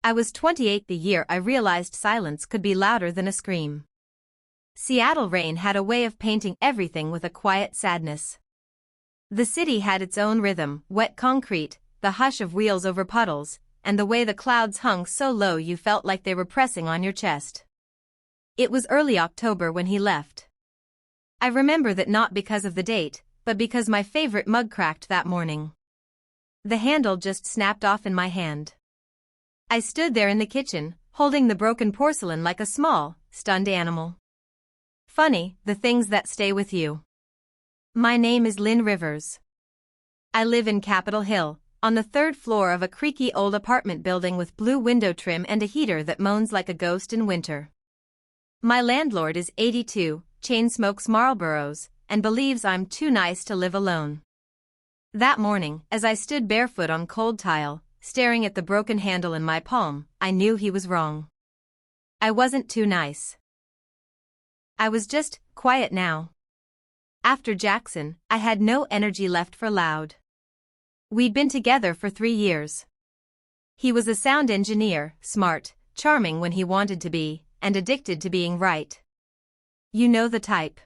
I was 28 the year I realized silence could be louder than a scream. Seattle rain had a way of painting everything with a quiet sadness. The city had its own rhythm, wet concrete, the hush of wheels over puddles, and the way the clouds hung so low you felt like they were pressing on your chest. It was early October when he left. I remember that not because of the date, but because my favorite mug cracked that morning. The handle just snapped off in my hand. I stood there in the kitchen, holding the broken porcelain like a small, stunned animal. Funny, the things that stay with you. My name is Lynn Rivers. I live in Capitol Hill, on the third floor of a creaky old apartment building with blue window trim and a heater that moans like a ghost in winter. My landlord is 82, chain smokes Marlboros, and believes I'm too nice to live alone. That morning, as I stood barefoot on cold tile, staring at the broken handle in my palm, I knew he was wrong. I wasn't too nice. I was just quiet now. After Jackson, I had no energy left for loud. We'd been together for 3 years. He was a sound engineer, smart, charming when he wanted to be, and addicted to being right. You know the type.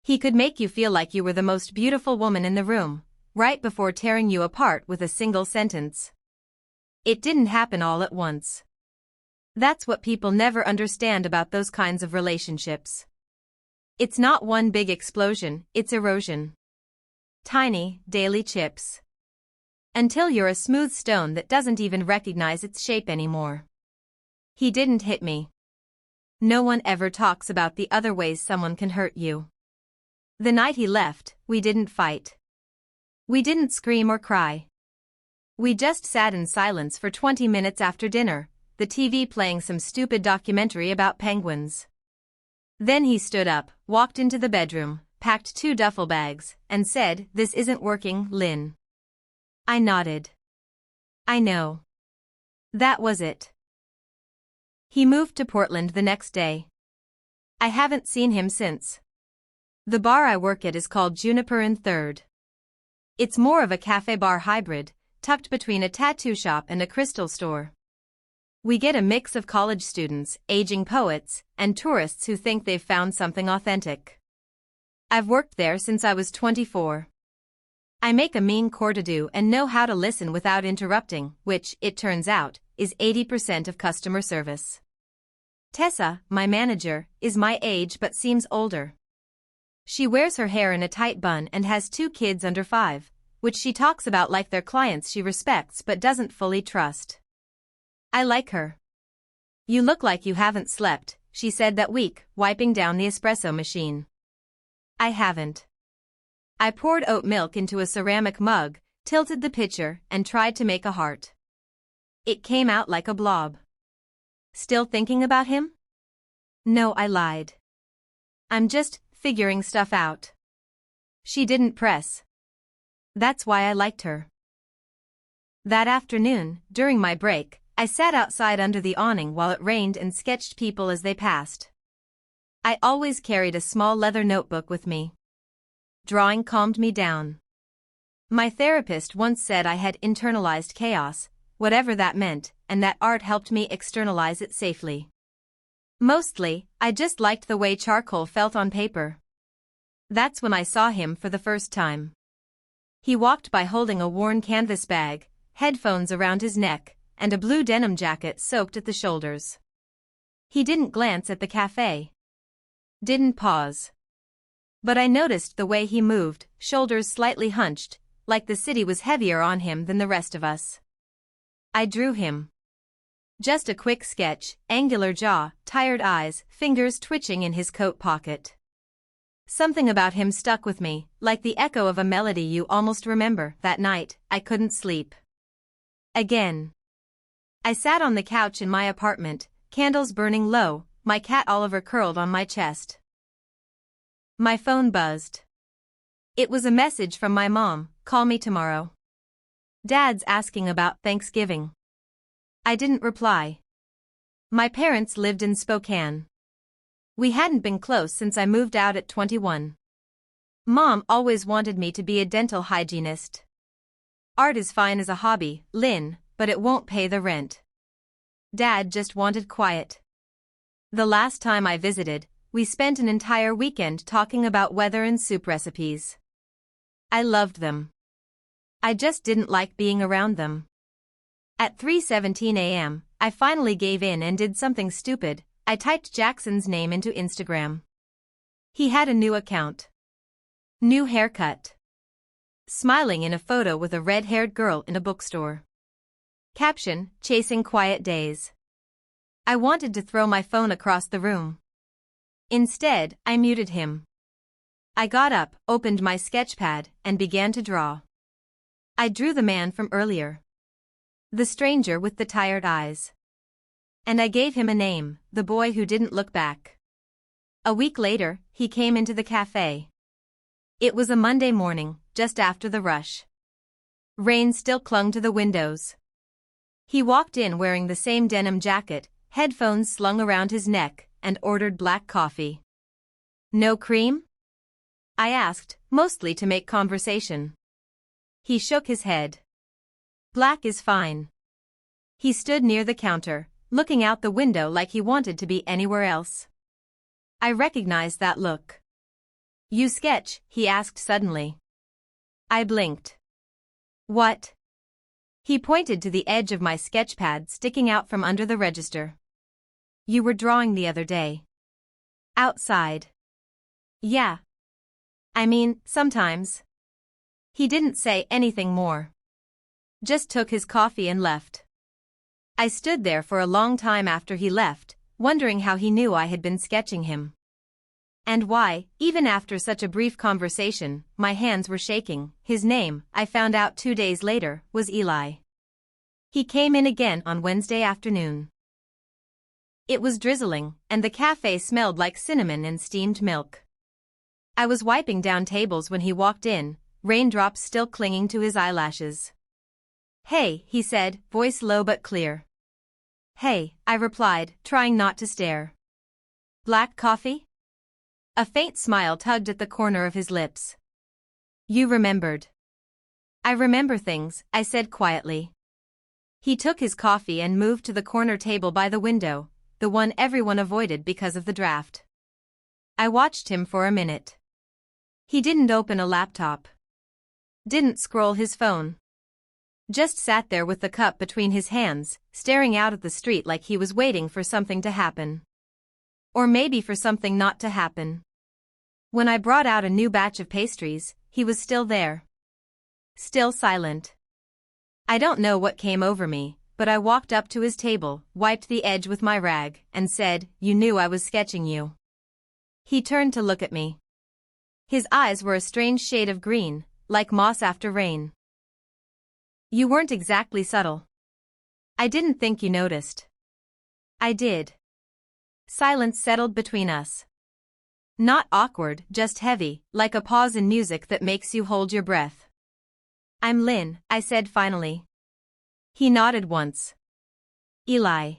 He could make you feel like you were the most beautiful woman in the room, right before tearing you apart with a single sentence. It didn't happen all at once. That's what people never understand about those kinds of relationships. It's not one big explosion, it's erosion. Tiny, daily chips. Until you're a smooth stone that doesn't even recognize its shape anymore. He didn't hit me. No one ever talks about the other ways someone can hurt you. The night he left, we didn't fight. We didn't scream or cry. We just sat in silence for 20 minutes after dinner, the TV playing some stupid documentary about penguins. Then he stood up, walked into the bedroom, packed 2 duffel bags, and said, "This isn't working, Lynn." I nodded. I know. That was it. He moved to Portland the next day. I haven't seen him since. The bar I work at is called Juniper and Third. It's more of a cafe-bar hybrid, tucked between a tattoo shop and a crystal store. We get a mix of college students, aging poets, and tourists who think they've found something authentic. I've worked there since I was 24. I make a mean courte-à-deux and know how to listen without interrupting, which, it turns out, is 80% of customer service. Tessa, my manager, is my age but seems older. She wears her hair in a tight bun and has 2 kids under 5, which she talks about like they're clients she respects but doesn't fully trust. I like her. "You look like you haven't slept," she said that week, wiping down the espresso machine. I haven't. I poured oat milk into a ceramic mug, tilted the pitcher, and tried to make a heart. It came out like a blob. Still thinking about him? No, I lied. I'm just figuring stuff out. She didn't press. That's why I liked her. That afternoon, during my break, I sat outside under the awning while it rained and sketched people as they passed. I always carried a small leather notebook with me. Drawing calmed me down. My therapist once said I had internalized chaos, whatever that meant, and that art helped me externalize it safely. Mostly, I just liked the way charcoal felt on paper. That's when I saw him for the first time. He walked by holding a worn canvas bag, headphones around his neck, and a blue denim jacket soaked at the shoulders. He didn't glance at the cafe. Didn't pause. But I noticed the way he moved, shoulders slightly hunched, like the city was heavier on him than the rest of us. I drew him. Just a quick sketch, angular jaw, tired eyes, fingers twitching in his coat pocket. Something about him stuck with me, like the echo of a melody you almost remember. That night, I couldn't sleep. Again. I sat on the couch in my apartment, candles burning low, my cat Oliver curled on my chest. My phone buzzed. It was a message from my mom, "Call me tomorrow." Dad's asking about Thanksgiving. I didn't reply. My parents lived in Spokane. We hadn't been close since I moved out at 21. Mom always wanted me to be a dental hygienist. Art is fine as a hobby, Lynn, but it won't pay the rent. Dad just wanted quiet. The last time I visited, we spent an entire weekend talking about weather and soup recipes. I loved them. I just didn't like being around them. At 3:17 a.m., I finally gave in and did something stupid. I typed Jackson's name into Instagram. He had a new account. New haircut. Smiling in a photo with a red-haired girl in a bookstore. Caption, chasing quiet days. I wanted to throw my phone across the room. Instead, I muted him. I got up, opened my sketchpad, and began to draw. I drew the man from earlier. The stranger with the tired eyes. And I gave him a name, the boy who didn't look back. A week later, he came into the cafe. It was a Monday morning, just after the rush. Rain still clung to the windows. He walked in wearing the same denim jacket, headphones slung around his neck, and ordered black coffee. No cream? I asked, mostly to make conversation. He shook his head. Black is fine. He stood near the counter, looking out the window like he wanted to be anywhere else. I recognized that look. You sketch? He asked suddenly. I blinked. What? He pointed to the edge of my sketchpad sticking out from under the register. You were drawing the other day. Outside. Yeah. I mean, sometimes. He didn't say anything more. Just took his coffee and left. I stood there for a long time after he left, wondering how he knew I had been sketching him. And why, even after such a brief conversation, my hands were shaking. His name, I found out 2 days later, was Eli. He came in again on Wednesday afternoon. It was drizzling, and the cafe smelled like cinnamon and steamed milk. I was wiping down tables when he walked in, raindrops still clinging to his eyelashes. Hey, he said, voice low but clear. Hey, I replied, trying not to stare. Black coffee? A faint smile tugged at the corner of his lips. You remembered. I remember things, I said quietly. He took his coffee and moved to the corner table by the window, the one everyone avoided because of the draft. I watched him for a minute. He didn't open a laptop. Didn't scroll his phone. Just sat there with the cup between his hands, staring out at the street like he was waiting for something to happen. Or maybe for something not to happen. When I brought out a new batch of pastries, he was still there. Still silent. I don't know what came over me, but I walked up to his table, wiped the edge with my rag, and said, You knew I was sketching you. He turned to look at me. His eyes were a strange shade of green, like moss after rain. You weren't exactly subtle. I didn't think you noticed. I did. Silence settled between us. Not awkward, just heavy, like a pause in music that makes you hold your breath. I'm Lynn, I said finally. He nodded once. Eli.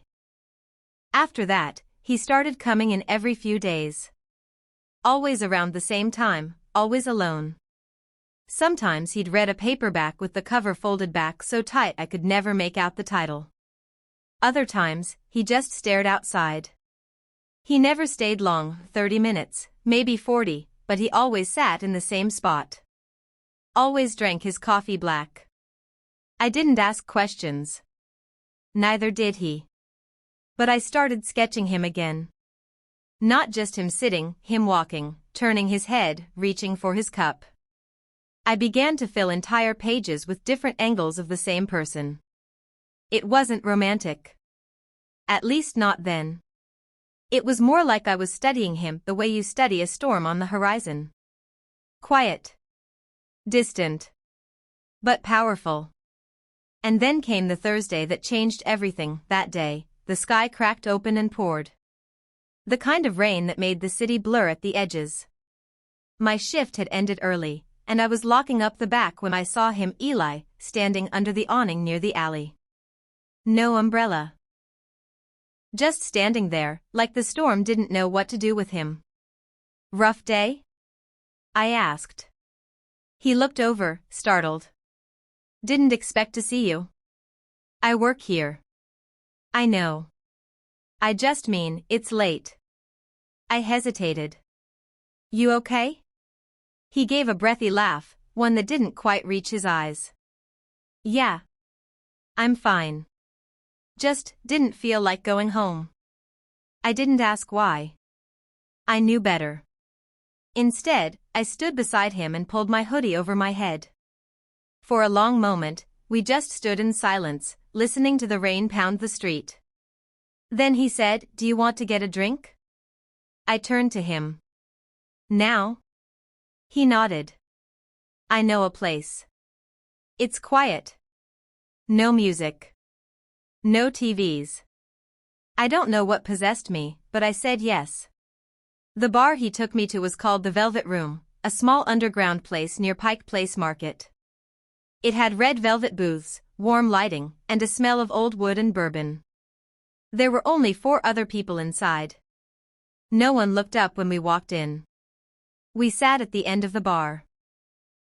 After that, he started coming in every few days. Always around the same time, always alone. Sometimes he'd read a paperback with the cover folded back so tight I could never make out the title. Other times, he just stared outside. He never stayed long, 30 minutes, maybe 40, but he always sat in the same spot. Always drank his coffee black. I didn't ask questions. Neither did he. But I started sketching him again. Not just him sitting, him walking, turning his head, reaching for his cup. I began to fill entire pages with different angles of the same person. It wasn't romantic. At least not then. It was more like I was studying him the way you study a storm on the horizon. Quiet. Distant. But powerful. And then came the Thursday that changed everything. That day, the sky cracked open and poured. The kind of rain that made the city blur at the edges. My shift had ended early, and I was locking up the back when I saw him, Eli, standing under the awning near the alley. No umbrella. Just standing there, like the storm didn't know what to do with him. Rough day? I asked. He looked over, startled. Didn't expect to see you. I work here. I know. I just mean, it's late. I hesitated. You okay? He gave a breathy laugh, one that didn't quite reach his eyes. Yeah. I'm fine. Just didn't feel like going home. I didn't ask why. I knew better. Instead, I stood beside him and pulled my hoodie over my head. For a long moment, we just stood in silence, listening to the rain pound the street. Then he said, "Do you want to get a drink?" I turned to him. Now? He nodded. I know a place. It's quiet. No music. No TVs. I don't know what possessed me, but I said yes. The bar he took me to was called the Velvet Room, a small underground place near Pike Place Market. It had red velvet booths, warm lighting, and a smell of old wood and bourbon. There were only 4 other people inside. No one looked up when we walked in. We sat at the end of the bar.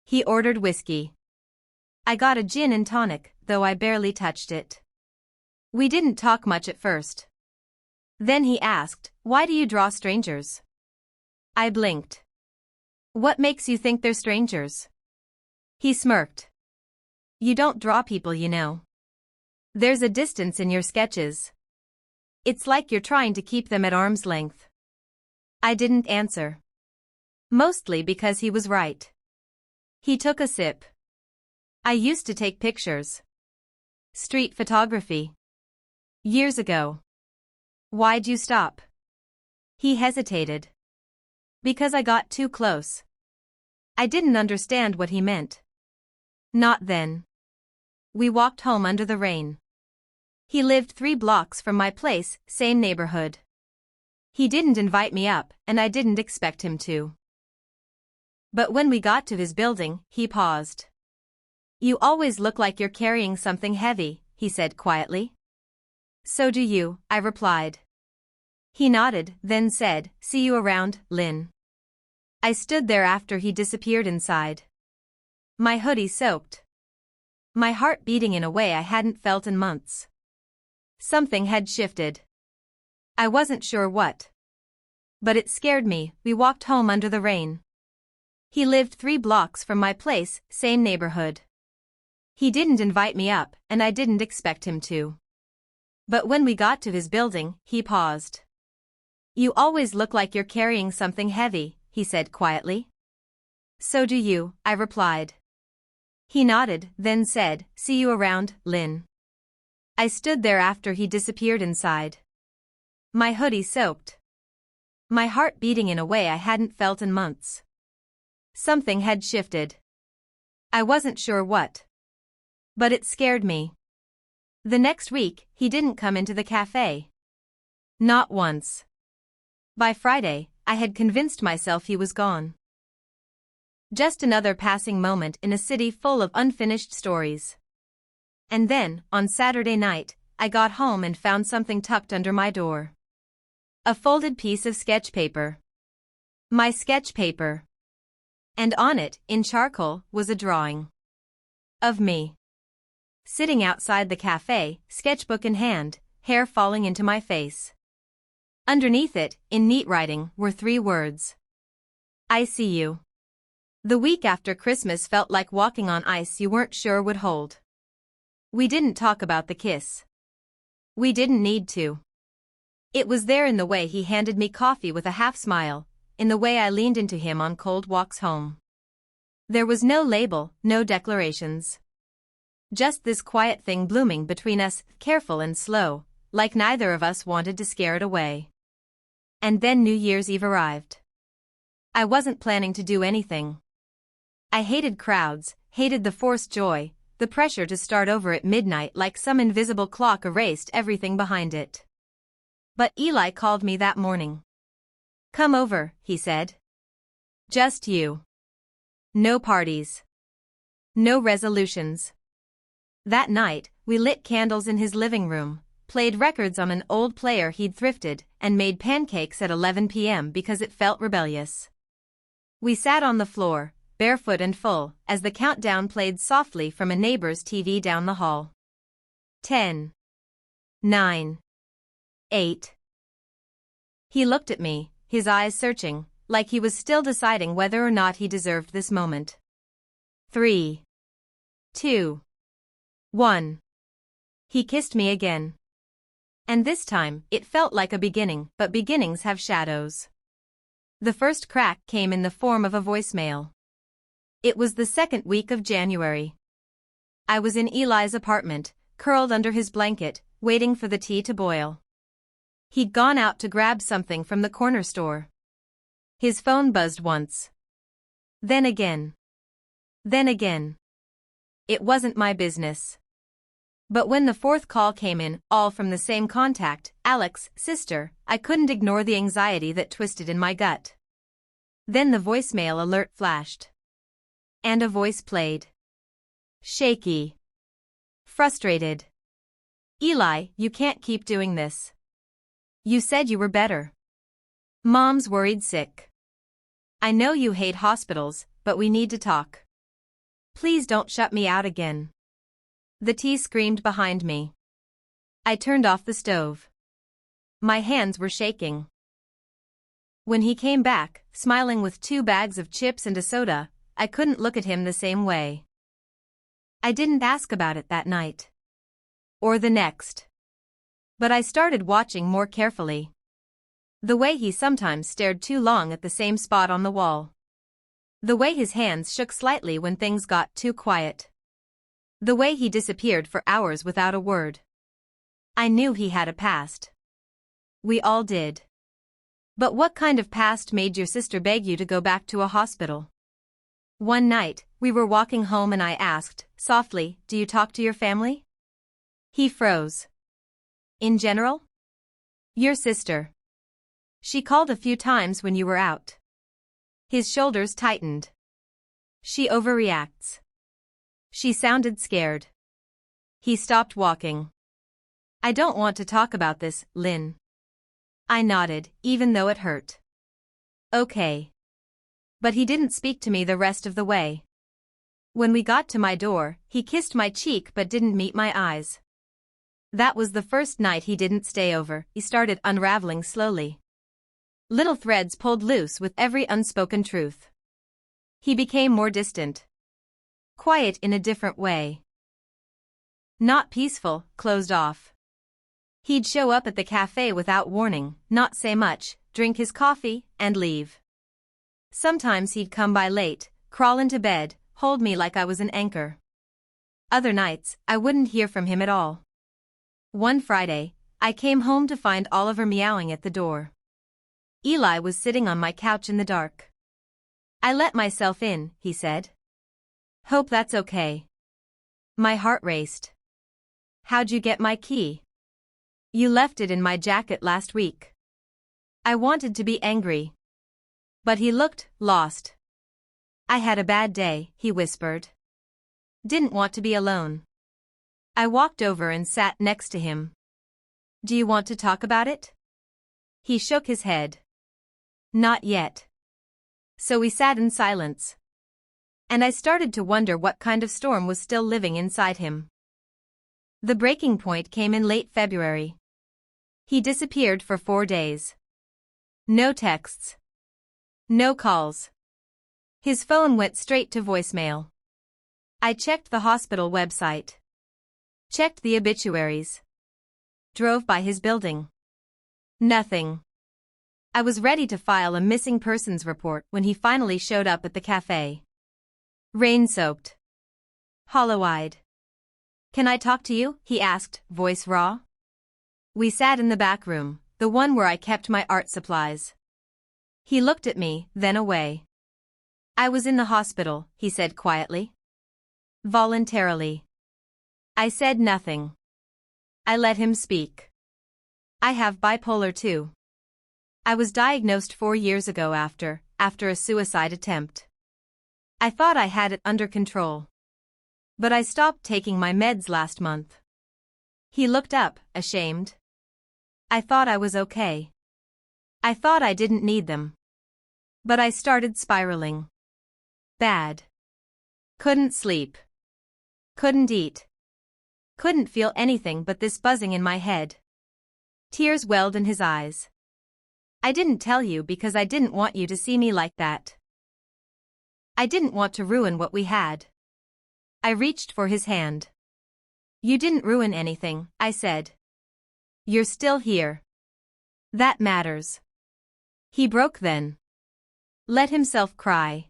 He ordered whiskey. I got a gin and tonic, though I barely touched it. We didn't talk much at first. Then he asked, "Why do you draw strangers?" I blinked. "What makes you think they're strangers?" He smirked. "You don't draw people, you know. There's a distance in your sketches. It's like you're trying to keep them at arm's length." I didn't answer. Mostly because he was right. He took a sip. "I used to take pictures. Street photography. Years ago." "Why'd you stop?" He hesitated. "Because I got too close." I didn't understand what he meant. Not then. We walked home under the rain. He lived 3 blocks from my place, same neighborhood. He didn't invite me up, and I didn't expect him to. But when we got to his building, he paused. "You always look like you're carrying something heavy," he said quietly. "So do you," I replied. He nodded, then said, "See you around, Lynn." I stood there after he disappeared inside. My hoodie soaked. My heart beating in a way I hadn't felt in months. Something had shifted. I wasn't sure what. But it scared me. We walked home under the rain. He lived 3 blocks from my place, same neighborhood. He didn't invite me up, and I didn't expect him to. But when we got to his building, he paused. "You always look like you're carrying something heavy," he said quietly. "So do you," I replied. He nodded, then said, "See you around, Lynn." I stood there after he disappeared inside. My hoodie soaked. My heart beating in a way I hadn't felt in months. Something had shifted. I wasn't sure what. But it scared me. The next week, he didn't come into the cafe. Not once. By Friday, I had convinced myself he was gone. Just another passing moment in a city full of unfinished stories. And then, on Saturday night, I got home and found something tucked under my door. A folded piece of sketch paper. My sketch paper. And on it, in charcoal, was a drawing. Of me. Sitting outside the cafe, sketchbook in hand, hair falling into my face. Underneath it, in neat writing, were 3 words. I see you. The week after Christmas felt like walking on ice you weren't sure would hold. We didn't talk about the kiss. We didn't need to. It was there in the way he handed me coffee with a half smile, in the way I leaned into him on cold walks home. There was no label, no declarations. Just this quiet thing blooming between us, careful and slow, like neither of us wanted to scare it away. And then New Year's Eve arrived. I wasn't planning to do anything. I hated crowds, hated the forced joy, the pressure to start over at midnight like some invisible clock erased everything behind it. But Eli called me that morning. "Come over," he said. "Just you. No parties. No resolutions." That night, we lit candles in his living room, played records on an old player he'd thrifted, and made pancakes at 11 p.m. because it felt rebellious. We sat on the floor, barefoot and full, as the countdown played softly from a neighbor's TV down the hall. 10. 9. 8. He looked at me, his eyes searching, like he was still deciding whether or not he deserved this moment. 3. 2. 1. He kissed me again. And this time, it felt like a beginning, but beginnings have shadows. The first crack came in the form of a voicemail. It was the second week of January. I was in Eli's apartment, curled under his blanket, waiting for the tea to boil. He'd gone out to grab something from the corner store. His phone buzzed once. Then again. Then again. It wasn't my business. But when the fourth call came in, all from the same contact, Alex's sister, I couldn't ignore the anxiety that twisted in my gut. Then the voicemail alert flashed. And a voice played. Shaky. Frustrated. Eli, you can't keep doing this. You said you were better. Mom's worried sick. I know you hate hospitals, but we need to talk. Please don't shut me out again. The tea screamed behind me. I turned off the stove. My hands were shaking. When he came back, smiling with 2 bags of chips and a soda, I couldn't look at him the same way. I didn't ask about it that night. Or the next. But I started watching more carefully. The way he sometimes stared too long at the same spot on the wall. The way his hands shook slightly when things got too quiet. The way he disappeared for hours without a word. I knew he had a past. We all did. But what kind of past made your sister beg you to go back to a hospital? One night, we were walking home and I asked, softly, do you talk to your family? He froze. In general? Your sister. She called a few times when you were out. His shoulders tightened. She overreacts. She sounded scared. He stopped walking. I don't want to talk about this, Lynn. I nodded, even though it hurt. Okay. But he didn't speak to me the rest of the way. When we got to my door, he kissed my cheek but didn't meet my eyes. That was the first night he didn't stay over. He started unraveling slowly. Little threads pulled loose with every unspoken truth. He became more distant. Quiet in a different way. Not peaceful, closed off. He'd show up at the cafe without warning, not say much, drink his coffee, and leave. Sometimes he'd come by late, crawl into bed, hold me like I was an anchor. Other nights, I wouldn't hear from him at all. One Friday, I came home to find Oliver meowing at the door. Eli was sitting on my couch in the dark. I let myself in, he said. Hope that's okay. My heart raced. How'd you get my key? You left it in my jacket last week. I wanted to be angry. But he looked lost. I had a bad day, he whispered. Didn't want to be alone. I walked over and sat next to him. Do you want to talk about it? He shook his head. Not yet. So we sat in silence. And I started to wonder what kind of storm was still living inside him. The breaking point came in late February. He disappeared for 4 days. No texts. No calls. His phone went straight to voicemail. I checked the hospital website. Checked the obituaries. Drove by his building. Nothing. I was ready to file a missing persons report when he finally showed up at the cafe. Rain-soaked. Hollow-eyed. Can I talk to you? He asked, voice raw. We sat in the back room, the one where I kept my art supplies. He looked at me, then away. I was in the hospital, he said quietly. Voluntarily. I said nothing. I let him speak. I have bipolar 2. I was diagnosed 4 years ago after a suicide attempt. I thought I had it under control. But I stopped taking my meds last month. He looked up, ashamed. I thought I was okay. I thought I didn't need them. But I started spiraling. Bad. Couldn't sleep. Couldn't eat. Couldn't feel anything but this buzzing in my head. Tears welled in his eyes. I didn't tell you because I didn't want you to see me like that. I didn't want to ruin what we had. I reached for his hand. You didn't ruin anything, I said. You're still here. That matters. He broke then. Let himself cry.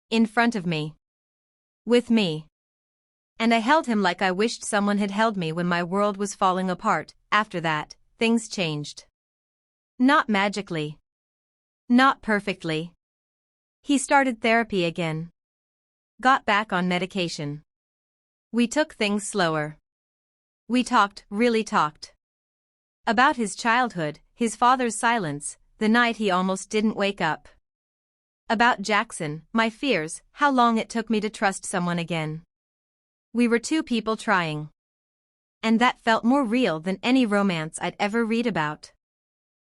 In front of me. With me. And I held him like I wished someone had held me when my world was falling apart. After that, things changed. Not magically. Not perfectly. He started therapy again. Got back on medication. We took things slower. We talked, really talked. About his childhood, his father's silence, the night he almost didn't wake up. About Jackson, my fears, how long it took me to trust someone again. We were two people trying. And that felt more real than any romance I'd ever read about.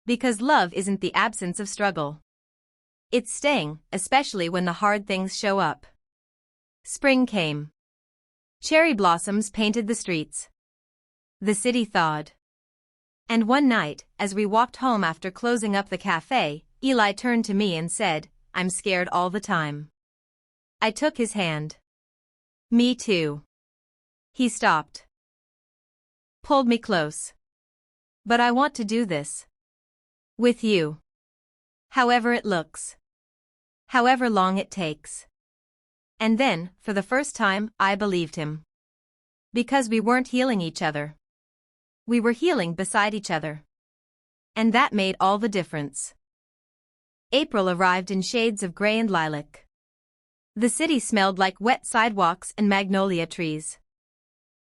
Because love isn't the absence of struggle. It's staying, especially when the hard things show up. Spring came. Cherry blossoms painted the streets. The city thawed. And one night, as we walked home after closing up the cafe, Eli turned to me and said, I'm scared all the time. I took his hand. Me too. He stopped. Pulled me close. But I want to do this. With you. However it looks. However long it takes. And then, for the first time, I believed him. Because we weren't healing each other. We were healing beside each other. And that made all the difference. April arrived in shades of gray and lilac. The city smelled like wet sidewalks and magnolia trees.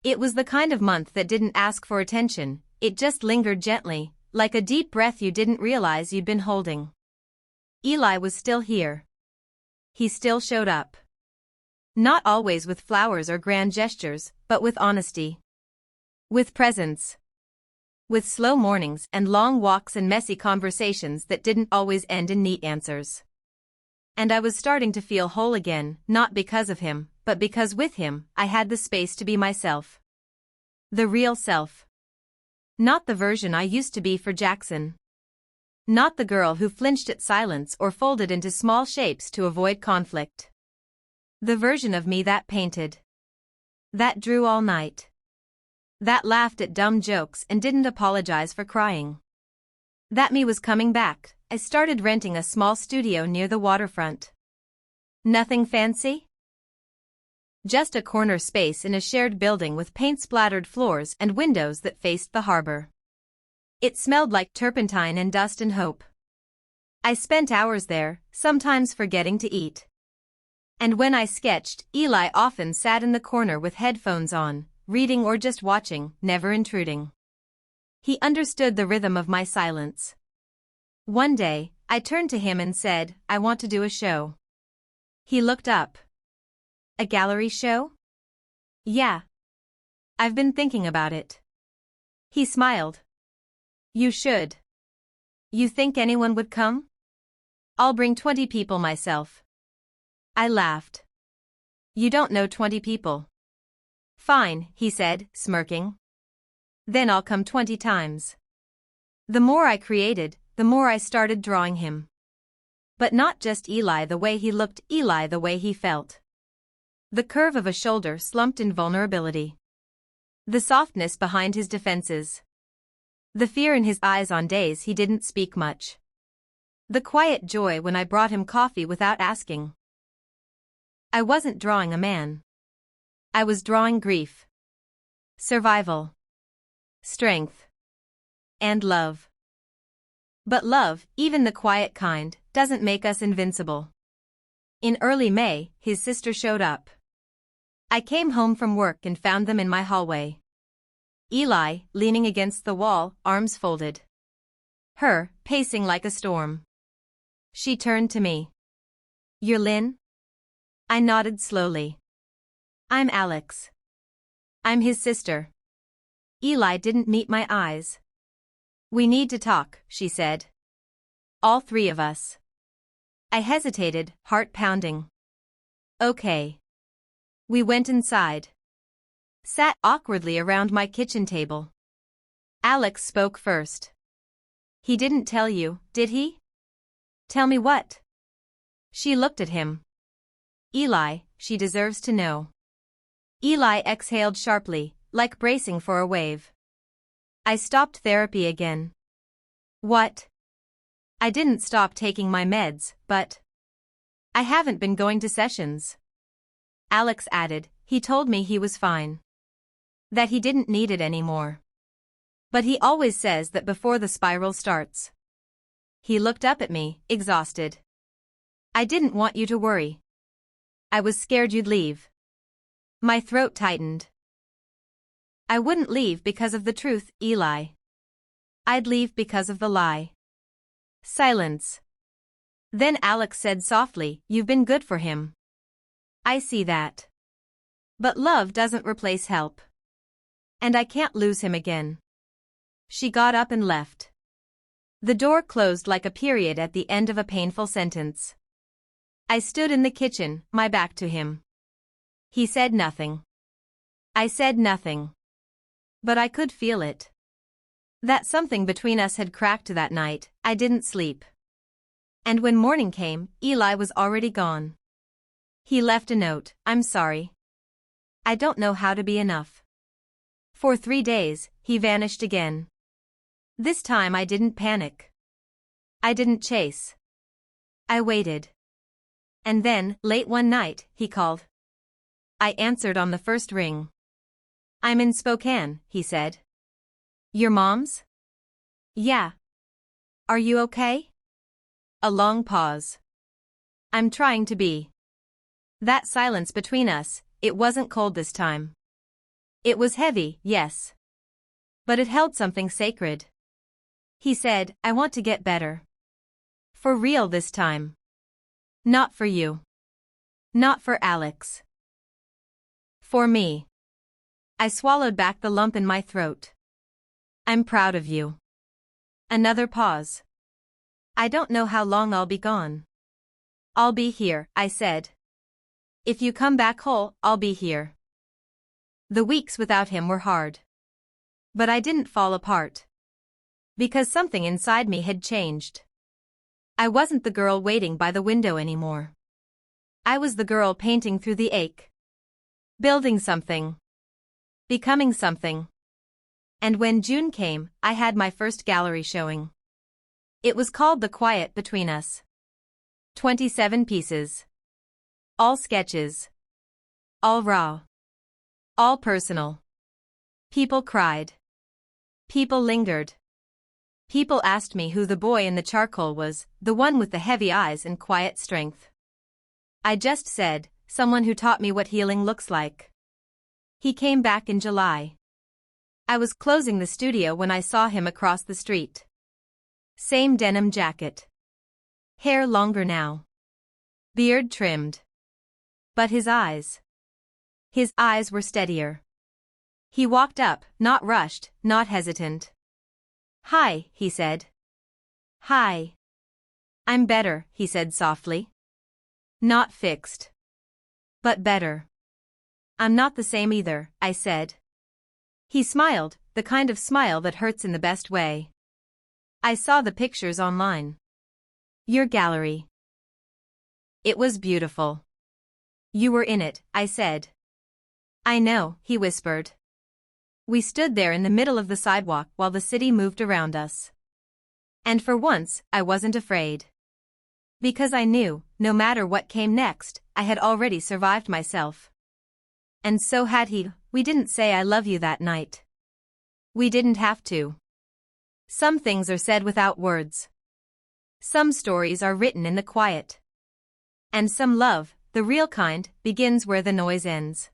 It was the kind of month that didn't ask for attention, it just lingered gently, like a deep breath you didn't realize you'd been holding. Eli was still here. He still showed up. Not always with flowers or grand gestures, but with honesty. With presence. With slow mornings and long walks and messy conversations that didn't always end in neat answers. And I was starting to feel whole again, not because of him, but because with him, I had the space to be myself. The real self. Not the version I used to be for Jackson. Not the girl who flinched at silence or folded into small shapes to avoid conflict. The version of me that painted. That drew all night. That laughed at dumb jokes and didn't apologize for crying. That me was coming back. I started renting a small studio near the waterfront. Nothing fancy? Just a corner space in a shared building with paint-splattered floors and windows that faced the harbor. It smelled like turpentine and dust and hope. I spent hours there, sometimes forgetting to eat. And when I sketched, Eli often sat in the corner with headphones on, reading or just watching, never intruding. He understood the rhythm of my silence. One day, I turned to him and said, I want to do a show. He looked up. A gallery show? Yeah. I've been thinking about it. He smiled. You should. You think anyone would come? I'll bring 20 people myself. I laughed. You don't know 20 people. Fine, he said, smirking. Then I'll come 20 times. The more I created, the more I started drawing him. But not just Eli the way he looked, Eli the way he felt. The curve of a shoulder slumped in vulnerability. The softness behind his defenses. The fear in his eyes on days he didn't speak much. The quiet joy when I brought him coffee without asking. I wasn't drawing a man. I was drawing grief. Survival. Strength. And love. But love, even the quiet kind, doesn't make us invincible. In early May, his sister showed up. I came home from work and found them in my hallway. Eli, leaning against the wall, arms folded. Her, pacing like a storm. She turned to me. You're Lynn? I nodded slowly. I'm Alex. I'm his sister. Eli didn't meet my eyes. We need to talk, she said. All three of us. I hesitated, heart pounding. Okay. We went inside. sat awkwardly around my kitchen table. Alex spoke first. He didn't tell you, did he? Tell me what? She looked at him. Eli, she deserves to know. Eli exhaled sharply, like bracing for a wave. I stopped therapy again. What? I didn't stop taking my meds, but I haven't been going to sessions. Alex added, he told me he was fine. That he didn't need it anymore. But he always says that before the spiral starts. He looked up at me, exhausted. I didn't want you to worry. I was scared you'd leave. My throat tightened. I wouldn't leave because of the truth, Eli. I'd leave because of the lie. Silence. Then Alex said softly, you've been good for him. I see that. But love doesn't replace help. And I can't lose him again. She got up and left. The door closed like a period at the end of a painful sentence. I stood in the kitchen, my back to him. He said nothing. I said nothing. But I could feel it. That something between us had cracked that night. I didn't sleep. And when morning came, Eli was already gone. He left a note, I'm sorry. I don't know how to be enough. For 3 days, he vanished again. This time I didn't panic. I didn't chase. I waited. And then, late one night, he called. I answered on the first ring. I'm in Spokane, he said. Your mom's? Yeah. Are you okay? A long pause. I'm trying to be. That silence between us, it wasn't cold this time. It was heavy, yes. But it held something sacred. He said, I want to get better. For real this time. Not for you. Not for Alex. For me. I swallowed back the lump in my throat. I'm proud of you. Another pause. I don't know how long I'll be gone. I'll be here, I said. If you come back whole, I'll be here. The weeks without him were hard. But I didn't fall apart. Because something inside me had changed. I wasn't the girl waiting by the window anymore. I was the girl painting through the ache. Building something. Becoming something. And when June came, I had my first gallery showing. It was called The Quiet Between Us. 27 pieces. All sketches. All raw. All personal. People cried. People lingered. People asked me who the boy in the charcoal was, the one with the heavy eyes and quiet strength. I just said, someone who taught me what healing looks like. He came back in July. I was closing the studio when I saw him across the street. Same denim jacket. Hair longer now. Beard trimmed. But his eyes. His eyes were steadier. He walked up, not rushed, not hesitant. Hi, he said. Hi. I'm better, he said softly. Not fixed. But better. I'm not the same either, I said. He smiled, the kind of smile that hurts in the best way. I saw the pictures online. Your gallery. It was beautiful. You were in it, I said. I know, he whispered. We stood there in the middle of the sidewalk while the city moved around us. And for once, I wasn't afraid. Because I knew, no matter what came next, I had already survived myself. And so had he. We didn't say I love you that night. We didn't have to. Some things are said without words. Some stories are written in the quiet. And some love, the real kind, begins where the noise ends.